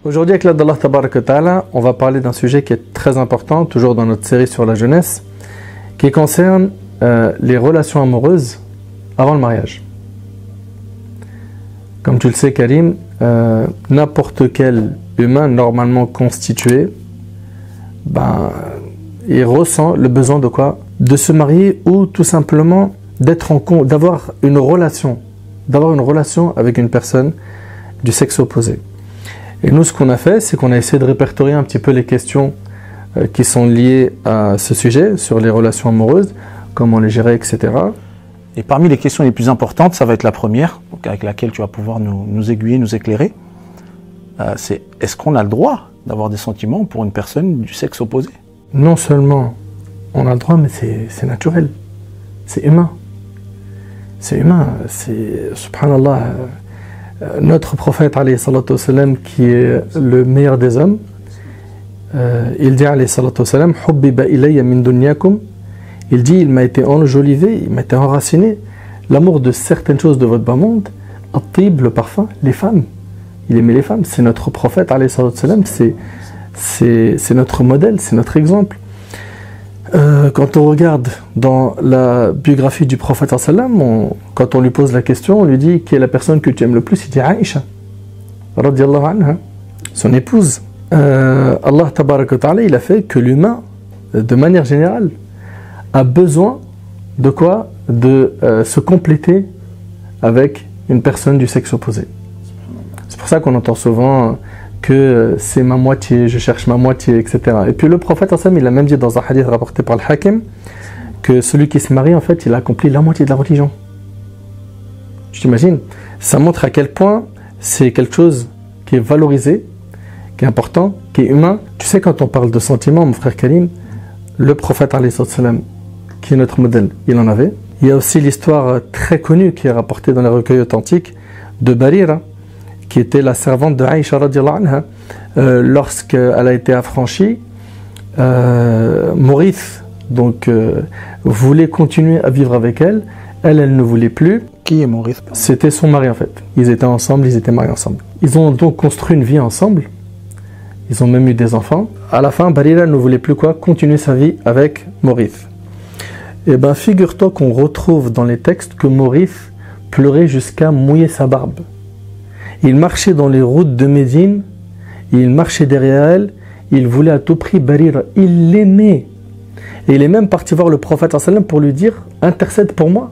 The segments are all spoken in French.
Aujourd'hui, avec l'aide d'Allah Tabaraka wa Ta'ala, on va parler d'un sujet qui est très important, toujours dans notre série sur la jeunesse, qui concerne les relations amoureuses avant le mariage. Comme tu le sais, Karim, n'importe quel humain normalement constitué, il ressent le besoin de quoi? De se marier ou tout simplement d'avoir une relation avec une personne du sexe opposé. Et nous, ce qu'on a fait, c'est qu'on a essayé de répertorier un petit peu les questions qui sont liées à ce sujet, sur les relations amoureuses, comment les gérer, etc. Et parmi les questions les plus importantes, ça va être la première, donc avec laquelle tu vas pouvoir nous aiguiller, nous éclairer. C'est est-ce qu'on a le droit d'avoir des sentiments pour une personne du sexe opposé? Non seulement on a le droit, mais c'est naturel. C'est humain. C'est humain. C'est, subhanallah, notre prophète, alayhi salatu wassalam, qui est le meilleur des hommes, il dit, alayhi salatu wassalam, hubbiba ilayya min dunyakum. Il dit, il m'a été enjolivé, il m'a été enraciné, l'amour de certaines choses de votre bas monde, at-tib, le parfum, les femmes. Il aimait les femmes, c'est notre prophète, alayhi salatu wassalam, c'est notre modèle, c'est notre exemple. Quand on regarde dans la biographie du prophète, quand on lui pose la question, on lui dit qui est la personne que tu aimes le plus, il dit Aïcha, radiyallahu anha, son épouse. Allah tabaraka wa ta'ala, il a fait que l'humain, de manière générale, a besoin de quoi? De se compléter avec une personne du sexe opposé. C'est pour ça qu'on entend souvent que c'est ma moitié, je cherche ma moitié, etc. Et puis le prophète, il a même dit dans un hadith rapporté par le Hakim que celui qui se marie, en fait, il a accompli la moitié de la religion. Tu t'imagines? Ça montre à quel point c'est quelque chose qui est valorisé, qui est important, qui est humain. Tu sais, quand on parle de sentiments, mon frère Karim, le prophète, qui est notre modèle, il en avait. Il y a aussi l'histoire très connue qui est rapportée dans les recueils authentiques de Barira, qui était la servante de Aïcha radiyallahu anha. Lorsqu'elle a été affranchie, Maurice voulait continuer à vivre avec elle. Elle ne voulait plus. Qui est Maurice? C'était son mari en fait. Ils étaient ensemble, ils étaient mariés ensemble. Ils ont donc construit une vie ensemble. Ils ont même eu des enfants. À la fin, Barira ne voulait plus continuer sa vie avec Maurice. Et bien, figure-toi qu'on retrouve dans les textes que Maurice pleurait jusqu'à mouiller sa barbe. Il marchait dans les routes de Médine, il marchait derrière elle, il voulait à tout prix Barira, il l'aimait. Et il est même parti voir le prophète pour lui dire « Intercède pour moi ».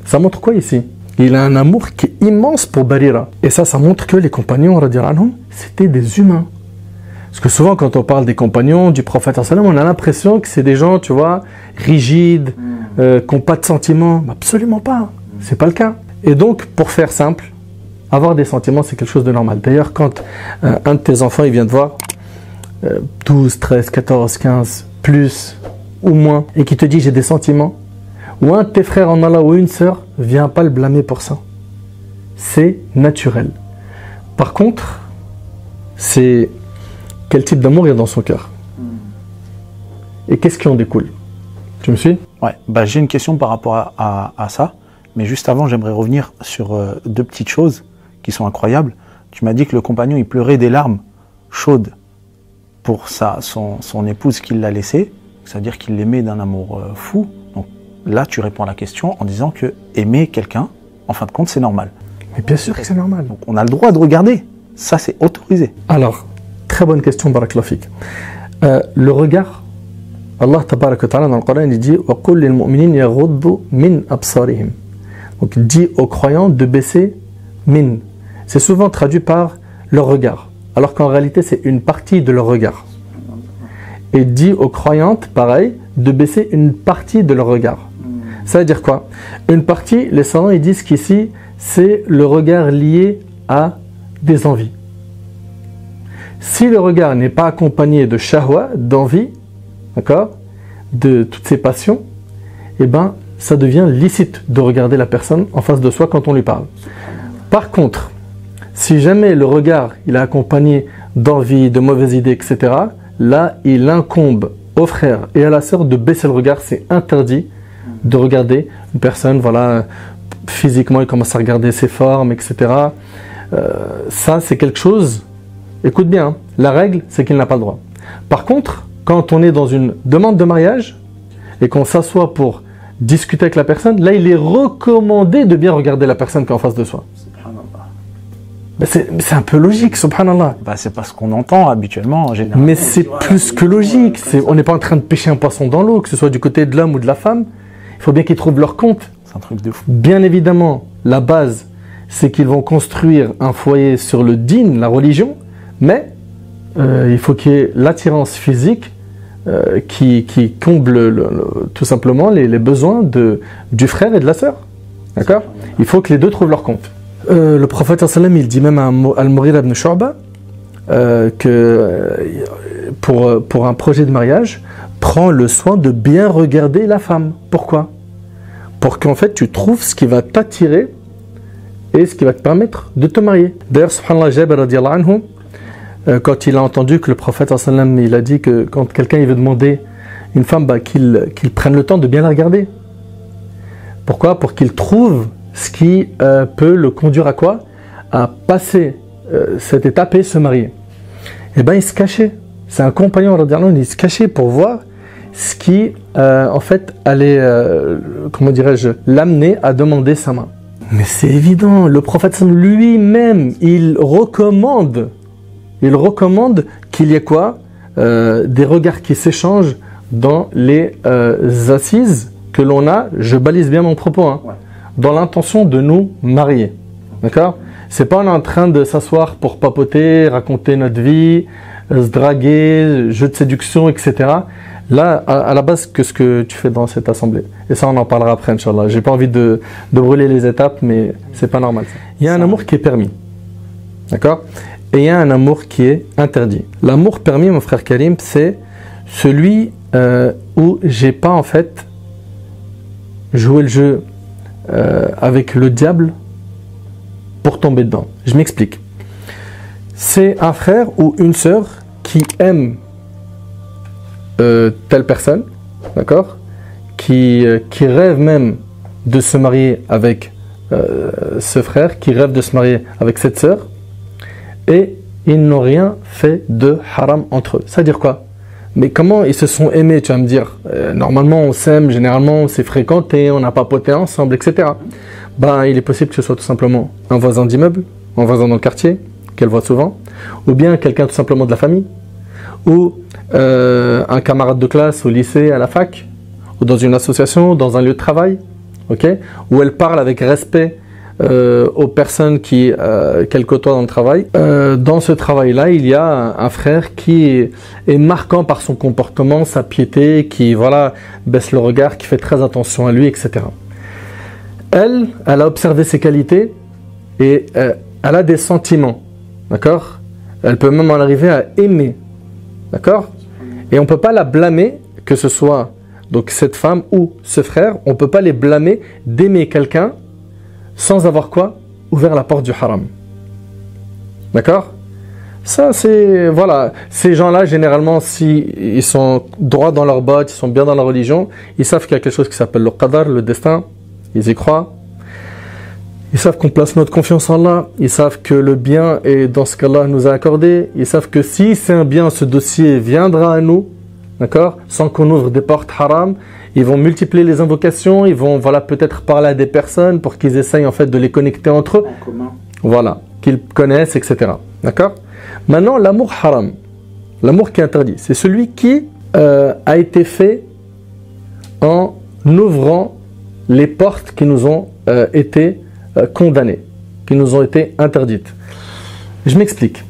Ça montre quoi ici? Il a un amour qui est immense pour Barira. Et ça montre que les compagnons, c'était des humains. Parce que souvent quand on parle des compagnons du prophète, on a l'impression que c'est des gens, tu vois, rigides, qui n'ont pas de sentiments. Absolument pas, c'est pas le cas. Et donc, pour faire simple, avoir des sentiments, c'est quelque chose de normal. D'ailleurs, quand un de tes enfants, il vient te voir, 12, 13, 14, 15, plus ou moins, et qui te dit j'ai des sentiments, ou un de tes frères en Allah ou une sœur, viens pas le blâmer pour ça. C'est naturel. Par contre, c'est quel type d'amour il y a dans son cœur. Et qu'est-ce qui en découle? Tu me suis? Ouais, j'ai une question par rapport à ça, mais juste avant, j'aimerais revenir sur deux petites choses qui sont incroyables. Tu m'as dit que le compagnon, il pleurait des larmes chaudes pour son épouse qui l'a laissé. Ça veut dire qu'il l'aimait d'un amour fou. Donc là, tu réponds à la question en disant que aimer quelqu'un, en fin de compte, c'est normal. Mais bien sûr que c'est normal. Donc on a le droit de regarder. Ça, c'est autorisé. Alors, très bonne question, Barakallahu fik. Le regard, Allah tabaraka wa ta'ala dans le Coran, il dit wa qul lil mu'minina yaghuddu min absarihim. Donc il dit aux croyants de baisser min. C'est souvent traduit par leur regard, alors qu'en réalité c'est une partie de leur regard. Et dit aux croyantes, pareil, de baisser une partie de leur regard. Ça veut dire quoi? Une partie, les savants ils disent qu'ici c'est le regard lié à des envies. Si le regard n'est pas accompagné de shahwa, d'envie, d'accord, de toutes ces passions, eh ben ça devient licite de regarder la personne en face de soi quand on lui parle. Par contre, si jamais le regard il est accompagné d'envie, de mauvaises idées, etc., là il incombe au frère et à la sœur de baisser le regard. C'est interdit de regarder une personne, voilà, physiquement il commence à regarder ses formes, etc. Ça c'est quelque chose écoute bien, hein, la règle, c'est qu'il n'a pas le droit. Par contre, quand on est dans une demande de mariage et qu'on s'assoit pour discuter avec la personne, là, il est recommandé de bien regarder la personne qui est en face de soi. C'est un peu logique, subhanallah. Bah, c'est pas ce qu'on entend habituellement en général. Mais c'est plus que logique. On n'est pas en train de pêcher un poisson dans l'eau, que ce soit du côté de l'homme ou de la femme. Il faut bien qu'ils trouvent leur compte. C'est un truc de fou. Bien évidemment, la base, c'est qu'ils vont construire un foyer sur le din, la religion, mais il faut qu'il y ait l'attirance physique qui comble tout simplement les besoins du frère et de la sœur. D'accord ? Il faut que les deux trouvent leur compte. Le prophète sallam, il dit même à Al-Mughira ibn Shu'ba que pour un projet de mariage, prends le soin de bien regarder la femme. Pourquoi ? Pour qu'en fait tu trouves ce qui va t'attirer et ce qui va te permettre de te marier. D'ailleurs, subhanallah, Jabir radiyallahu anhu, quand il a entendu que le prophète sallam, il a dit que quand quelqu'un il veut demander une femme, qu'il prenne le temps de bien la regarder. Pourquoi ? Pour qu'il trouve ce qui peut le conduire à quoi ? À passer cette étape et se marier. Et bien il se cachait. C'est un compagnon, il se cachait pour voir ce qui en fait allait, comment dirais-je, l'amener à demander sa main. Mais c'est évident, le prophète lui-même, il recommande qu'il y ait quoi ? Des regards qui s'échangent dans les assises que l'on a, je balise bien mon propos, hein, ouais, dans l'intention de nous marier. D'accord ? C'est pas on est en train de s'asseoir pour papoter, raconter notre vie, se draguer, jeu de séduction, etc. Là, à la base, que ce que tu fais dans cette assemblée. Et ça, on en parlera après, Inch'Allah. J'ai pas envie de brûler les étapes, mais c'est pas normal. Il y a un amour qui est permis. D'accord ? Et il y a un amour qui est interdit. L'amour permis, mon frère Karim, c'est celui où j'ai pas, en fait, joué le jeu avec le diable pour tomber dedans. Je m'explique. C'est un frère ou une sœur qui aime telle personne, d'accord, qui rêve même de se marier avec ce frère, qui rêve de se marier avec cette sœur, et ils n'ont rien fait de haram entre eux. Ça veut dire quoi ? Mais comment ils se sont aimés, tu vas me dire ? Normalement, on s'aime, généralement, on s'est fréquenté, on a papoté ensemble, etc. Ben, il est possible que ce soit tout simplement un voisin d'immeuble, un voisin dans le quartier, qu'elle voit souvent, ou bien quelqu'un tout simplement de la famille, ou un camarade de classe au lycée, à la fac, ou dans une association, dans un lieu de travail, okay, où elle parle avec respect aux personnes qu'elle côtoie dans le travail. Dans ce travail-là, il y a un frère qui est marquant par son comportement, sa piété, qui voilà, baisse le regard, qui fait très attention à lui, etc. Elle a observé ses qualités et elle a des sentiments, d'accord ? Elle peut même en arriver à aimer, d'accord ? Et on ne peut pas la blâmer, que ce soit donc cette femme ou ce frère, on ne peut pas les blâmer d'aimer quelqu'un sans avoir quoi ? Ouvert la porte du haram. D'accord ? Ça, c'est... Voilà. Ces gens-là, généralement, s'ils sont droits dans leur botte, ils sont bien dans la religion, ils savent qu'il y a quelque chose qui s'appelle le qadar, le destin. Ils y croient. Ils savent qu'on place notre confiance en Allah. Ils savent que le bien est dans ce qu'Allah nous a accordé. Ils savent que si c'est un bien, ce dossier viendra à nous. D'accord ? Sans qu'on ouvre des portes haram. Ils vont multiplier les invocations, ils vont voilà, peut-être parler à des personnes pour qu'ils essayent en fait de les connecter entre eux. En commun. Voilà, qu'ils connaissent, etc. D'accord ? Maintenant, l'amour haram, l'amour qui est interdit, c'est celui qui a été fait en ouvrant les portes qui nous ont été condamnées, qui nous ont été interdites. Je m'explique.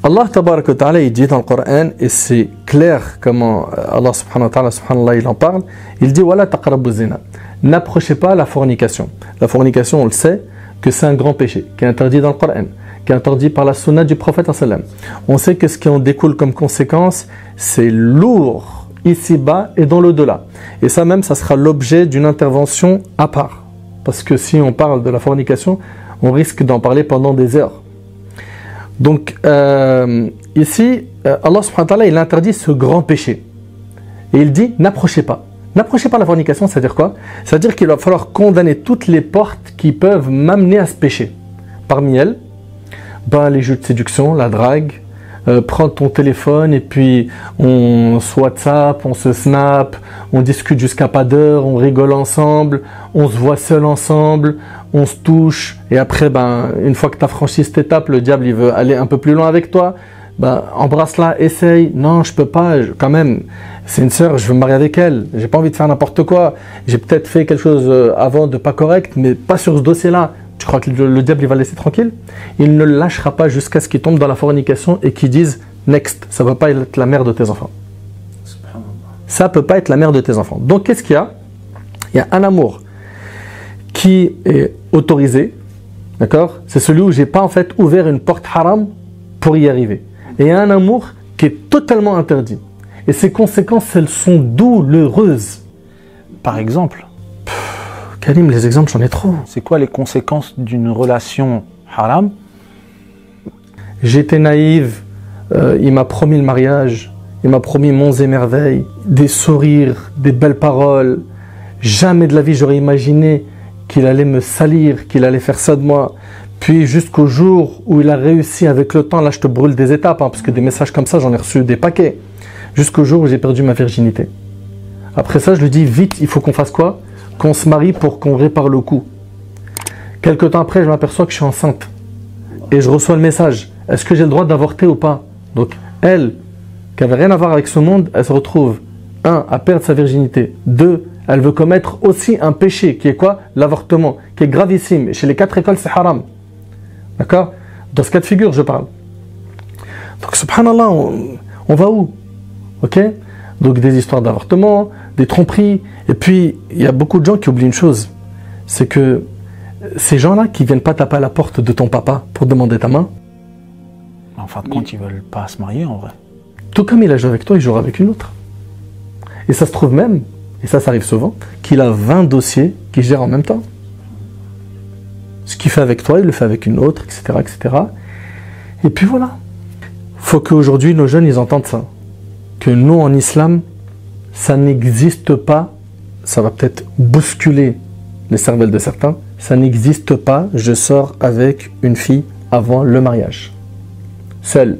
Allah tabaraka wa ta'ala, il dit dans le Coran, et c'est clair comment Allah subhanahu wa ta'ala, subhanallah, il en parle, il dit wala taqrabu zina. N'approchez pas la fornication. La fornication, on le sait, que c'est un grand péché, qui est interdit dans le Coran, qui est interdit par la sunna du prophète sallam. On sait que ce qui en découle comme conséquence, c'est lourd ici-bas et dans l'au-delà. Et ça même, ça sera l'objet d'une intervention à part. Parce que si on parle de la fornication, on risque d'en parler pendant des heures. Donc, ici, Allah subhanahu wa ta'ala, il interdit ce grand péché. Et il dit, n'approchez pas. N'approchez pas la fornication, c'est-à-dire quoi ? C'est-à-dire qu'il va falloir condamner toutes les portes qui peuvent m'amener à ce péché. Parmi elles, les jeux de séduction, la drague, prendre ton téléphone et puis on se WhatsApp, on se Snap, on discute jusqu'à pas d'heure, on rigole ensemble, on se voit seul ensemble, on se touche et après une fois que tu as franchi cette étape, le diable il veut aller un peu plus loin avec toi, embrasse-la, essaye, non je peux pas, quand même, c'est une sœur, je veux me marier avec elle, j'ai pas envie de faire n'importe quoi, j'ai peut-être fait quelque chose avant de pas correct, mais pas sur ce dossier-là. Tu crois que le diable il va le laisser tranquille? Il ne le lâchera pas jusqu'à ce qu'il tombe dans la fornication et qu'il dise next, ça ne peut pas être la mère de tes enfants. Ça ne peut pas être la mère de tes enfants. Donc qu'est-ce qu'il y a? Il y a un amour qui est autorisé, d'accord? C'est celui où j'ai pas en fait ouvert une porte haram pour y arriver. Et il y a un amour qui est totalement interdit. Et ses conséquences, elles sont douloureuses. Par exemple, Karim, les exemples, j'en ai trop. c'est quoi les conséquences d'une relation haram? J'étais naïve, il m'a promis le mariage, il m'a promis monts et merveilles, des sourires, des belles paroles. Jamais de la vie j'aurais imaginé qu'il allait me salir, qu'il allait faire ça de moi. Puis jusqu'au jour où il a réussi avec le temps, là je te brûle des étapes, parce que des messages comme ça j'en ai reçu des paquets. Jusqu'au jour où j'ai perdu ma virginité. Après ça je lui dis vite, il faut qu'on fasse quoi? Qu'on se marie pour qu'on répare le coup. Quelque temps après je m'aperçois que je suis enceinte. Et je reçois le message, est-ce que j'ai le droit d'avorter ou pas? Donc elle, qui n'avait rien à voir avec ce monde, elle se retrouve, 1, à perdre sa virginité, 2, elle veut commettre aussi un péché, qui est quoi? L'avortement, qui est gravissime. Et chez les 4 écoles, c'est haram. D'accord? Dans ce cas de figure, je parle. Donc, subhanallah, on va où? Ok? Donc, des histoires d'avortement, des tromperies. Et puis, il y a beaucoup de gens qui oublient une chose. C'est que ces gens-là qui viennent pas taper à la porte de ton papa pour demander ta main, En fin de compte, ils veulent pas se marier en vrai. tout comme il a joué avec toi, il jouera avec une autre. Et ça se trouve même, et ça arrive souvent, qu'il a 20 dossiers qu'il gère en même temps. Ce qu'il fait avec toi, il le fait avec une autre, etc. etc. Et puis voilà. Faut qu'aujourd'hui, nos jeunes, ils entendent ça. Que nous, en islam, ça n'existe pas, ça va peut-être bousculer les cervelles de certains, ça n'existe pas, je sors avec une fille avant le mariage. Seul.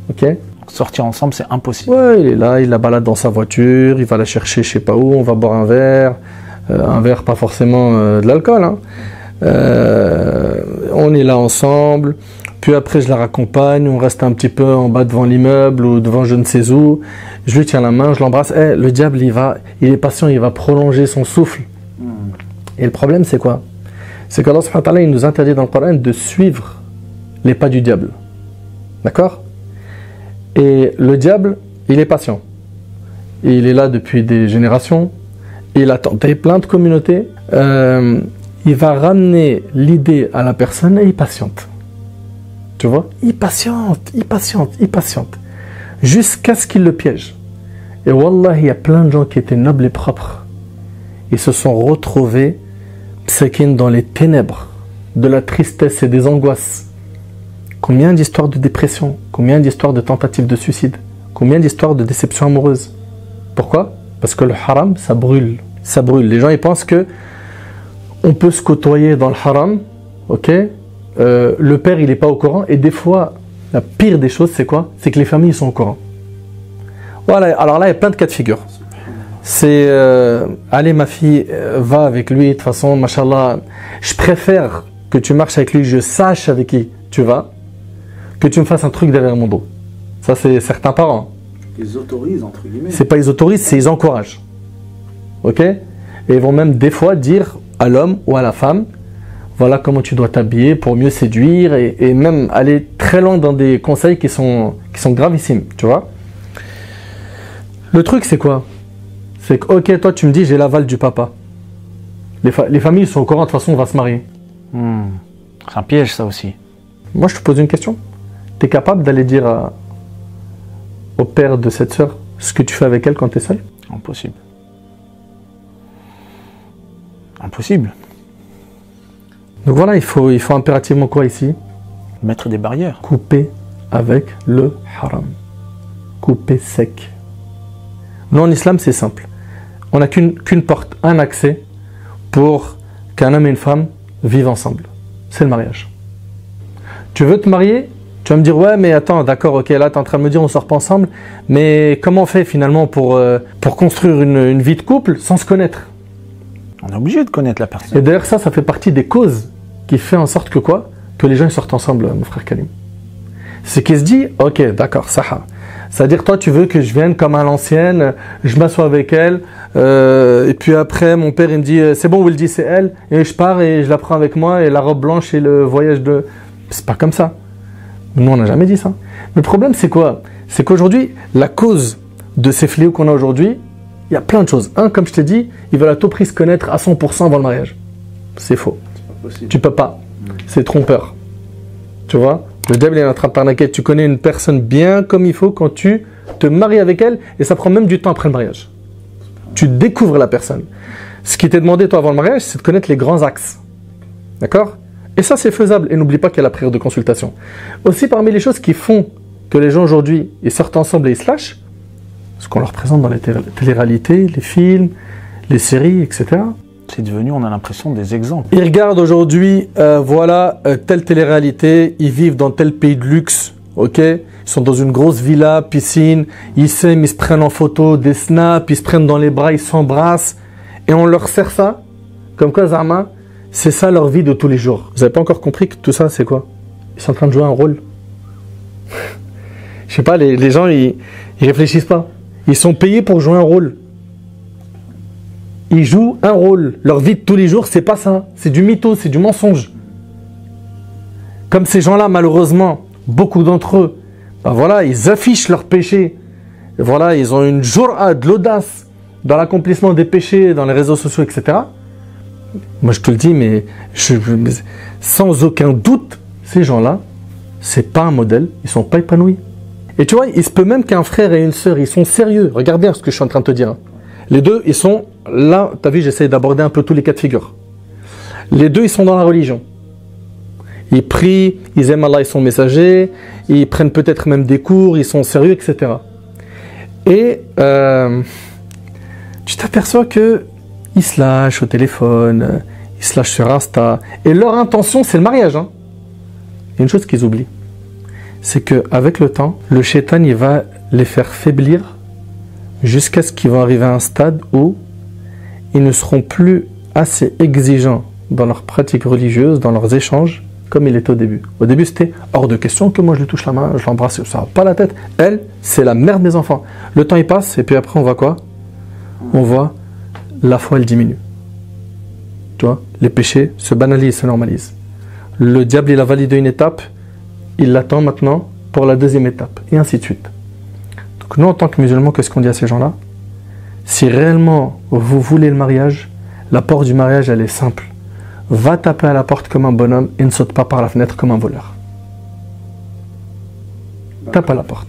Ok? Sortir ensemble, c'est impossible. Ouais, il est là, il la balade dans sa voiture, il va la chercher je sais pas où, on va boire un verre pas forcément de l'alcool. Hein. On est là ensemble, puis après je la raccompagne, on reste un petit peu en bas devant l'immeuble ou devant je ne sais où, je lui tiens la main, je l'embrasse, le diable il est patient, il va prolonger son souffle. Et le problème c'est quoi? C'est qu'Allah subhanahu wa ta'ala, il nous interdit dans le Coran de suivre les pas du diable. D'accord? Et le diable, il est patient. Il est là depuis des générations. Il a tenté plein de communautés. Il va ramener l'idée à la personne et il patiente. Tu vois? Il patiente. Jusqu'à ce qu'il le piège. Et wallah, il y a plein de gens qui étaient nobles et propres. Ils se sont retrouvés dans les ténèbres de la tristesse et des angoisses. Combien d'histoires de dépression, combien d'histoires de tentatives de suicide, combien d'histoires de déception amoureuse. Pourquoi? Parce que le haram, ça brûle. Ça brûle. Les gens, ils pensent que on peut se côtoyer dans le haram, ok? Le père, il n'est pas au courant. Et des fois, la pire des choses, c'est quoi? C'est que les familles sont au courant. Voilà, alors là, il y a plein de cas de figure. C'est, allez ma fille, va avec lui, de toute façon, machallah, je préfère que tu marches avec lui, je sache avec qui tu vas, que tu me fasses un truc derrière mon dos. Ça, c'est certains parents. Ils autorisent, entre guillemets. C'est pas ils autorisent, c'est ils encouragent. Ok? Et ils vont même des fois dire à l'homme ou à la femme, voilà comment tu dois t'habiller pour mieux séduire, et même aller très loin dans des conseils qui sont gravissimes, tu vois? Le truc, c'est quoi? C'est que, ok, toi, tu me dis, j'ai l'aval du papa. Les familles sont au courant, de toute façon, on va se marier. C'est un piège, ça aussi. Moi, je te pose une question. Tu es capable d'aller dire au père de cette sœur ce que tu fais avec elle quand tu es seul? Impossible. Impossible. Donc voilà, il faut impérativement quoi ici? Mettre des barrières. Couper avec le haram. Couper sec. Nous, en islam, c'est simple. On n'a qu'une porte, un accès pour qu'un homme et une femme vivent ensemble. C'est le mariage. Tu veux te marier? Tu vas me dire, ouais, mais attends, d'accord, ok, là, tu es en train de me dire, on sort pas ensemble, mais comment on fait finalement pour construire une vie de couple sans se connaître? On est obligé de connaître la personne. Et d'ailleurs, ça fait partie des causes qui fait en sorte que quoi? Que les gens ils sortent ensemble, mon frère Karim. C'est qu'il se dit, ok, d'accord, ça. C'est-à-dire, toi, tu veux que je vienne comme à l'ancienne, je m'assois avec elle, et puis après, mon père, il me dit, c'est bon, Wildy, c'est elle, et je pars et je la prends avec moi, et la robe blanche et le voyage de... C'est pas comme ça. Nous, on n'a jamais dit ça. Mais le problème, c'est quoi? C'est qu'aujourd'hui, la cause de ces fléaux qu'on a aujourd'hui, il y a plein de choses. Un, comme je t'ai dit, ils veulent à tout prix se connaître à 100% avant le mariage. C'est faux. Tu peux pas. C'est trompeur. Tu vois? Le diable est en train de t'arnaquer. Tu connais une personne bien comme il faut quand tu te maries avec elle, et ça prend même du temps après le mariage. Tu découvres la personne. Ce qui t'est demandé, toi, avant le mariage, c'est de connaître les grands axes. D'accord? Et ça, c'est faisable. Et n'oublie pas qu'il y a la prière de consultation. Aussi, parmi les choses qui font que les gens aujourd'hui, ils sortent ensemble et ils se lâchent, ce qu'on leur présente dans les téléréalités, les films, les séries, etc. C'est devenu, on a l'impression, des exemples. Ils regardent aujourd'hui, telle télé-réalité, ils vivent dans tel pays de luxe, ok? Ils sont dans une grosse villa, piscine, ils s'aiment, ils se prennent en photo, des snaps, ils se prennent dans les bras, ils s'embrassent, et on leur sert ça, comme quoi, Zama, c'est ça leur vie de tous les jours. Vous n'avez pas encore compris que tout ça, c'est quoi? Ils sont en train de jouer un rôle. Je sais pas, les gens, ils réfléchissent pas. Ils sont payés pour jouer un rôle. Ils jouent un rôle. Leur vie de tous les jours, c'est pas ça. C'est du mytho, c'est du mensonge. Comme ces gens-là, malheureusement, beaucoup d'entre eux, ben voilà, ils affichent leurs péchés. Et voilà, ils ont une joura, de l'audace dans l'accomplissement des péchés, dans les réseaux sociaux, etc. Moi, je te le dis, mais sans aucun doute, ces gens-là, c'est pas un modèle. Ils sont pas épanouis. Et tu vois, il se peut même qu'un frère et une sœur, ils sont sérieux. Regarde bien ce que je suis en train de te dire. Les deux, ils sont là. Tu as vu, j'essaie d'aborder un peu tous les cas de figure. Les deux, ils sont dans la religion. Ils prient, ils aiment Allah et son messager, ils prennent peut-être même des cours, ils sont sérieux, etc. Et tu t'aperçois que ils se lâchent au téléphone, ils se lâchent sur Insta. Et leur intention, c'est le mariage. Hein. Il y a une chose qu'ils oublient. C'est qu'avec le temps, le shaitan, il va les faire faiblir jusqu'à ce qu'ils vont arriver à un stade où ils ne seront plus assez exigeants dans leurs pratiques religieuses, dans leurs échanges, comme il était au début. Au début, c'était hors de question que moi je lui touche la main, je l'embrasse, ça va pas la tête. Elle, c'est la mère de mes enfants. Le temps, il passe, et puis après, on voit quoi? On voit la foi, elle diminue. Tu vois, les péchés se banalisent, se normalisent. Le diable, il a validé une étape, il l'attend maintenant pour la deuxième étape, et ainsi de suite. Donc nous, en tant que musulmans, qu'est-ce qu'on dit à ces gens-là? Si réellement vous voulez le mariage, la porte du mariage, elle est simple. Va taper à la porte comme un bonhomme et ne saute pas par la fenêtre comme un voleur. Tape à la porte.